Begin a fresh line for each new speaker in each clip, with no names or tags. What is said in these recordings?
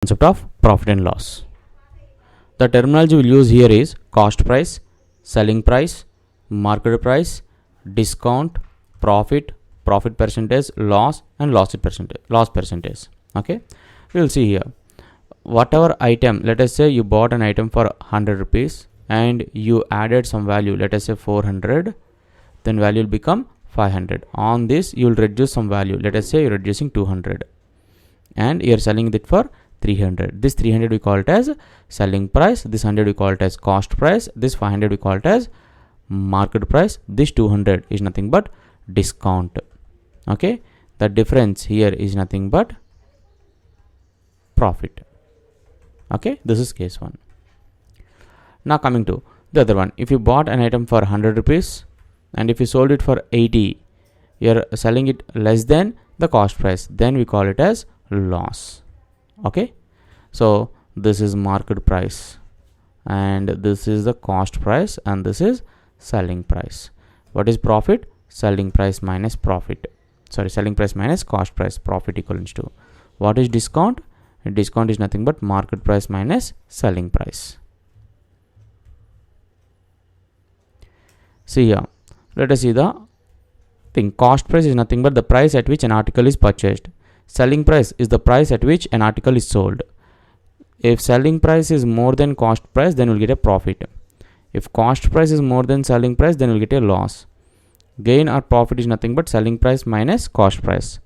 Concept of profit and loss. The terminology we'll use here is cost price, selling price, market price, discount, profit, profit percentage, loss, and loss percentage. Okay, we'll see here. Whatever item, let us say you bought an item for 100 rupees and you added some value, let us say 400, then value will become 500. On this you will reduce some value, let us say you're reducing 200 and you're selling it for 300. This 300 we call it as selling price, this 100 we call it as cost price, this 500 we call it as market price, this 200 is nothing but discount. Okay, the difference here is nothing but profit. Okay, this is case 1. Now coming to the other one. If you bought an item for 100 rupees and if you sold it for 80, you're selling it less than the cost price, then we call it as loss. Okay, so this is market price and this is the cost price and this is selling price. What is profit? Selling price minus profit. Selling price minus cost price, profit equals to. What is discount? Discount is nothing but market price minus selling price. See here, let us see the thing. Cost price is nothing but the price at which an article is purchased. Selling price is the price at which an article is sold. If selling price is more than cost price, then we'll get a profit. If cost price is more than selling price, then we'll get a loss. Gain or profit is nothing but selling price minus cost price.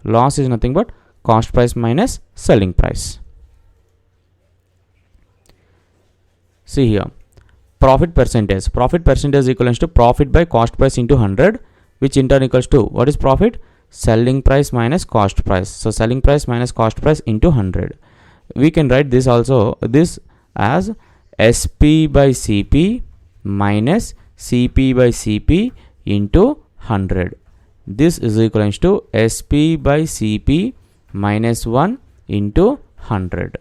Loss is nothing but cost price minus selling price. See here, profit percentage. Profit percentage equals to profit by cost price into 100, which in turn equals to, what is profit? Selling price minus cost price. So selling price minus cost price into 100. We can write this also, this as SP by CP minus CP by CP into 100. This is equal to SP by CP minus 1 into 100.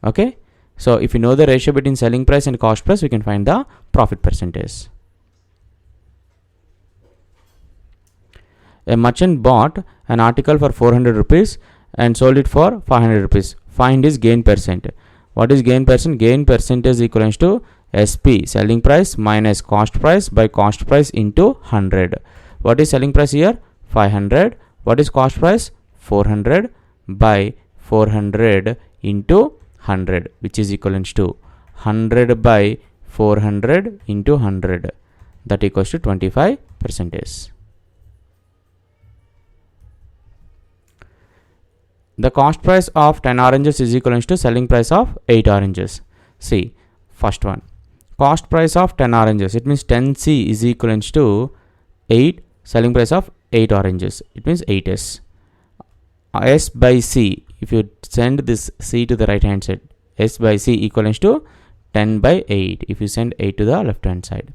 Okay, so if you know the ratio between selling price and cost price, we can find the profit percentage. A merchant bought an article for 400 rupees and sold it for 500 rupees. Find his gain percent. What is gain percent? Gain percentage equals to SP, selling price minus cost price by cost price into 100. What is selling price here? 500. What is cost price? 400 by 400 into 100, which is equivalent to 100 by 400 into 100. That equals to 25%. The cost price of 10 oranges is equivalent to selling price of 8 oranges. See, first one. Cost price of 10 oranges. It means 10C is equivalent to 8 selling price of 8 oranges. It means 8S. S by C. If you send this C to the right hand side, S by C equivalent to 10 by 8. If you send 8 to the left hand side.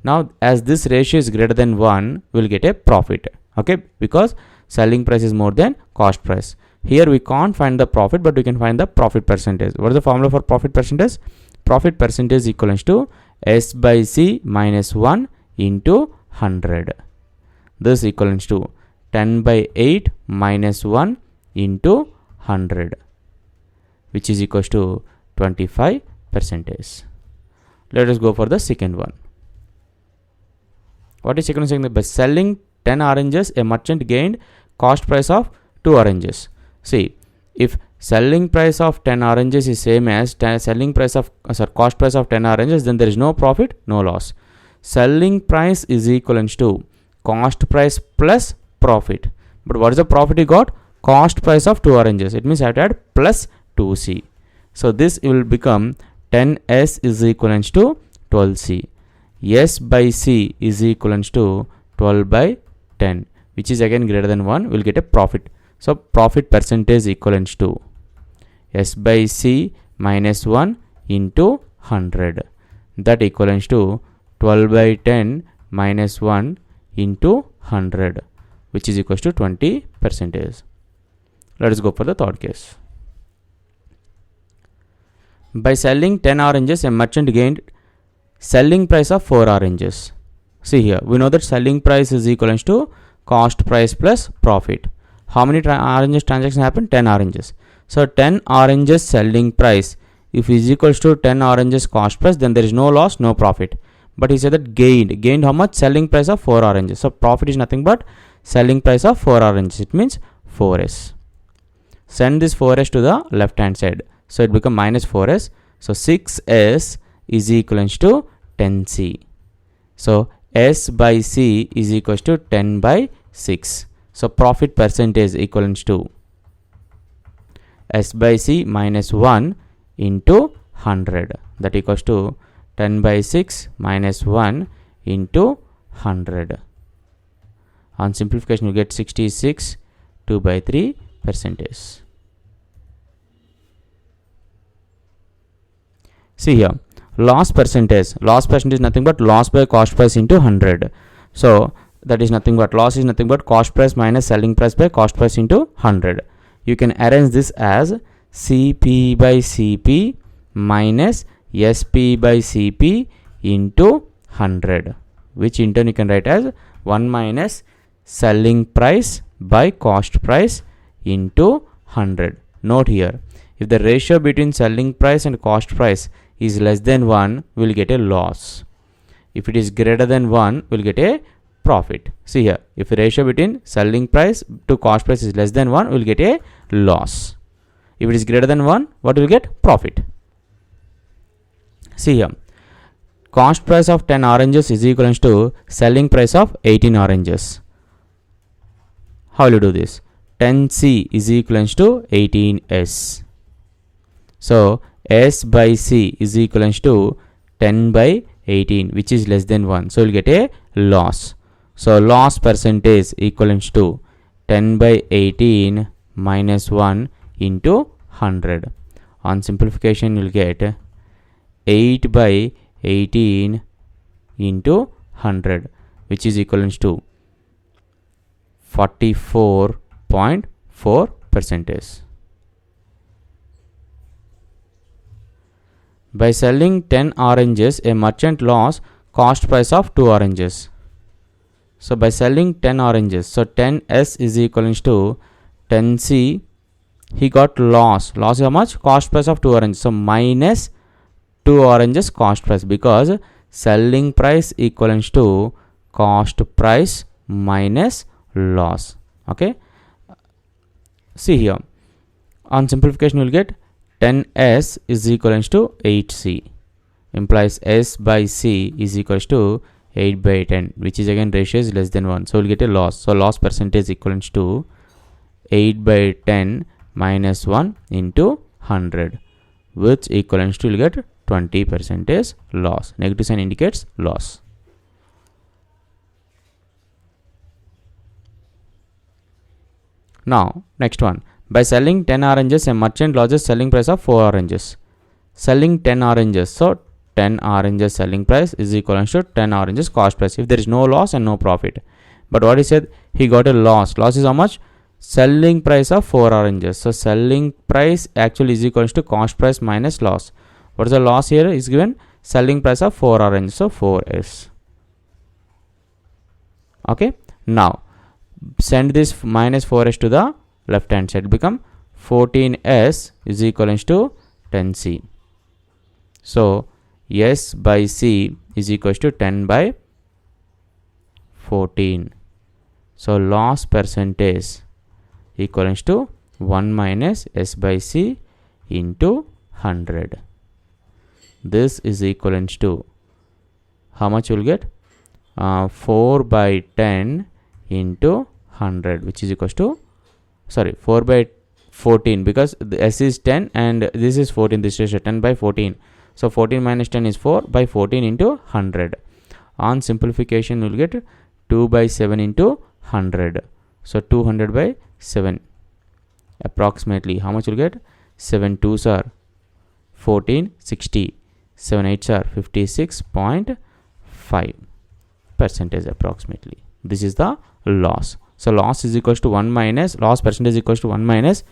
Now, as this ratio is greater than 1, we will get a profit. Okay, because selling price is more than cost price. Here we can't find the profit, but we can find the profit percentage. What is the formula for profit percentage? Profit percentage equals to S by C minus 1 into 100. This equals to 10 by 8 minus 1 into 100, which is equals to 25%. Let us go for the second one. What is second saying? By selling 10 oranges, a merchant gained cost price of 2 oranges. See, if selling price of 10 oranges is same as selling price of cost price of 10 oranges, then there is no profit, no loss. Selling price is equivalent to cost price plus profit. But what is the profit you got? Cost price of 2 oranges. It means I have to add plus 2C. So this will become 10S is equivalent to 12C. S by C is equivalent to 12 by 10, which is again greater than 1. We'll get a profit. So profit percentage equivalent to S by C minus 1 into 100. That equivalent to 12 by 10 minus 1 into 100, which is equals to 20%. Let us go for the third case. By selling 10 oranges, a merchant gained selling price of 4 oranges. See here, we know that selling price is equivalent to cost price plus profit. How many oranges transactions happen? 10 oranges. So 10 oranges selling price, if is equals to 10 oranges cost price, then there is no loss, no profit. But he said that gained how much? Selling price of 4 oranges. So profit is nothing but selling price of 4 oranges. It means 4s. Send this 4s to the left hand side. So it becomes minus 4s. So 6s is equivalent to 10c. So s by c is equals to 10 by 6. So profit percentage equivalent to s by c minus 1 into 100. That equals to 10 by 6 minus 1 into 100. On simplification, you get 66, 2 by 3 percentage. See here, loss percentage. Loss percentage is nothing but loss by cost price into 100. So that is nothing but loss is nothing but cost price minus selling price by cost price into 100. You can arrange this as CP by CP minus SP by CP into 100, which in turn you can write as 1 minus selling price by cost price into 100. Note here, if the ratio between selling price and cost price is less than 1, we will get a loss. If it is greater than 1, we will get a profit. See here, if the ratio between selling price to cost price is less than 1, we will get a loss. If it is greater than 1, what will get? Profit. See here, cost price of 10 oranges is equal to selling price of 18 oranges. How will you do this? 10c is equal to 18s. So s by c is equal to 10 by 18, which is less than 1. So you will get a loss. So loss percentage equal to 10 by 18 minus 1 into 100. On simplification, you will get 8 by 18 into 100, which is equivalent to 44.4 percentage. By selling 10 oranges, a merchant lost cost price of 2 oranges. So by selling 10 oranges, so 10s is equivalent to 10c, he got loss. Loss is how much? Cost price of 2 oranges. So minus 2 oranges cost price, because selling price equivalent to cost price minus loss. Okay. See here, on simplification you will get 10s is equivalent to 8c, implies s by c is equals to 8 by 10, which is again ratio is less than 1. So we'll get a loss. So loss percentage equivalent to 8 by 10 minus 1 into 100, which equivalent to, you'll get 20 percentage loss. Negative sign indicates loss. Now next one, by selling 10 oranges, a merchant loses selling price of 4 oranges. Selling 10 oranges, so 10 oranges selling price is equal to 10 oranges cost price, if there is no loss and no profit. But what he said, he got a loss. Loss is how much? Selling price of 4 oranges. So selling price actually is equal to cost price minus loss. What is the loss here? Is given selling price of 4 oranges, so 4s. Okay. Now send this minus 4s to the left hand side. Become 14s is equal to 10c. So s by c is equal to 10 by 14. So loss percentage equivalent to 1 minus s by c into 100. This is equivalent to how much you will get? 4 by 10 into 100, which is equals to 4 by 14, because the s is 10 and this is 14. This is 10 by 14. So 14 minus 10 is 4 by 14 into 100. On simplification, you will get 2 by 7 into 100. So 200 by 7. Approximately how much you will get? 7 2s are 14, 60. 7 8s are 56.5 percentage approximately. This is the loss. So loss is equals to 1 minus, loss percentage is equals to 1 minus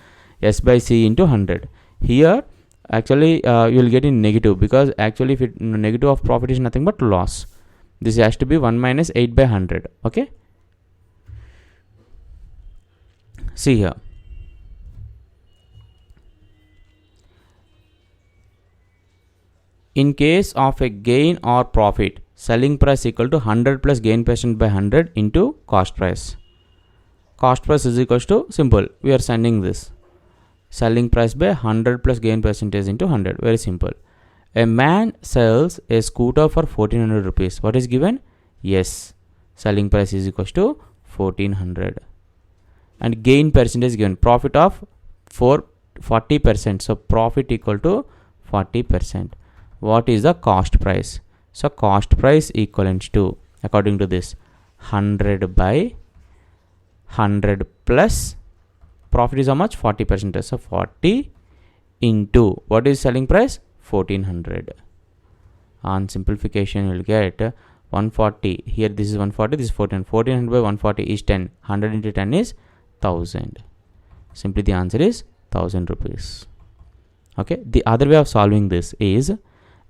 s by c into 100. Here actually you will get in negative, because actually if it negative of profit is nothing but loss. This has to be 1 minus 8 by 100. Okay. See here, In case of a gain or profit, selling price equal to 100 plus gain percent by 100 into cost price. Cost price is equals to, simple, we are sending this. Selling price by 100 plus gain percentage into 100. Very simple. A man sells a scooter for 1400 rupees. What is given? Yes. Selling price is equals to 1400. And gain percentage given. Profit of 40%. So profit equal to 40%. What is the cost price? So cost price equivalent to, according to this, 100 by 100 plus profit is how much? 40%. So 40 into what is selling price? 1400. On simplification, you will get 140. Here this is 140, this is 14. 1400 by 140 is 10. 100 into 10 is 1000. Simply the answer is 1000 rupees. Okay. The other way of solving this is,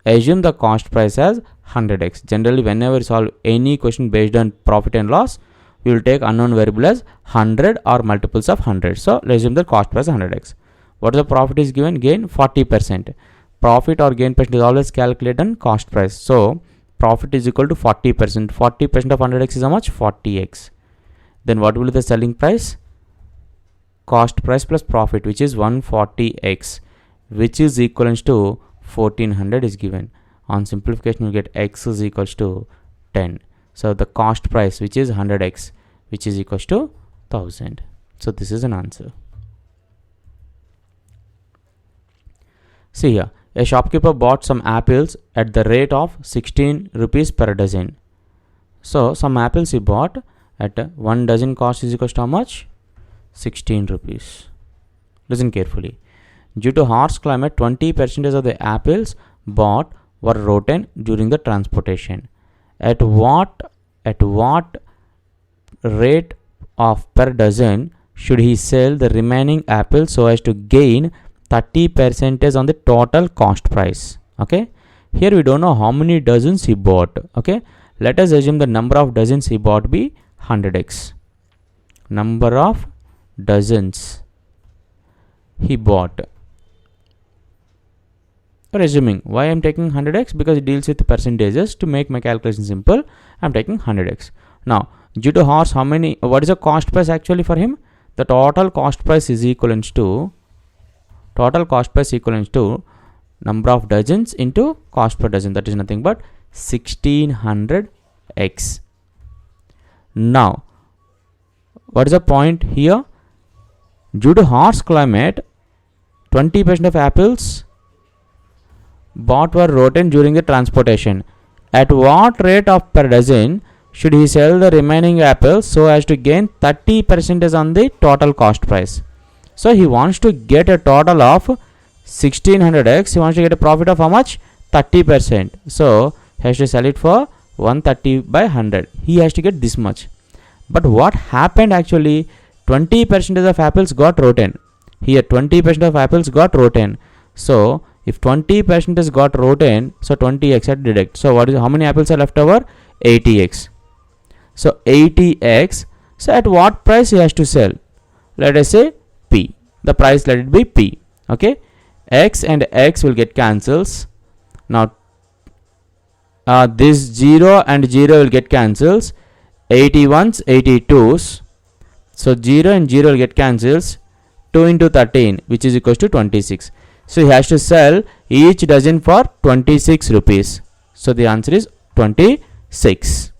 assume the cost price as 100x. Generally, whenever you solve any question based on profit and loss, we will take unknown variable as 100 or multiples of 100. So let's assume the cost price 100x. What is the profit is given? Gain 40%. Profit or gain percent is always calculated on cost price. So profit is equal to 40%. 40% of 100x is how much? 40x. Then what will be the selling price? Cost price plus profit, which is 140x, which is equivalent to 1400 is given. On simplification, you get x is equals to 10. So the cost price, which is 100x, which is equals to 1000. So this is an answer. See here, a shopkeeper bought some apples at the rate of 16 rupees per dozen. So some apples he bought at 1 dozen cost is equals to how much? 16 rupees. Listen carefully. Due to harsh climate, 20% of the apples bought were rotten during the transportation. At what rate of per dozen should he sell the remaining apples so as to gain 30% on the total cost price? Okay. Here we don't know how many dozens he bought. Okay. Let us assume the number of dozens he bought be 100x. Number of dozens he bought. Assuming, why I am taking 100x? Because it deals with percentages. To make my calculation simple, I am taking 100x. Now, due to horse, what is the cost price actually for him? The total cost price is equivalent to number of dozens into cost per dozen. That is nothing but 1600x. Now, what is the point here? Due to harsh climate, 20% of apples bought were rotten during the transportation. At what rate of per dozen should he sell the remaining apples so as to gain 30% on the total cost price? So he wants to get a total of 1600x. He wants to get a profit of how much? 30%. So he has to sell it for 130 by 100. He has to get this much. But what happened actually? 20% of apples got rotten. Here 20% of apples got rotten. So if 20% is got rotten, so 20x at deduct. So how many apples are left over? 80x. So 80x. So at what price he has to sell? Let us say P. The price, let it be P. Okay. X and X will get cancels. Now this 0 and 0 will get cancels. 81s, 82s. So 0 and 0 will get cancels. 2 into 13, which is equals to 26. So he has to sell each dozen for 26 rupees. So the answer is 26.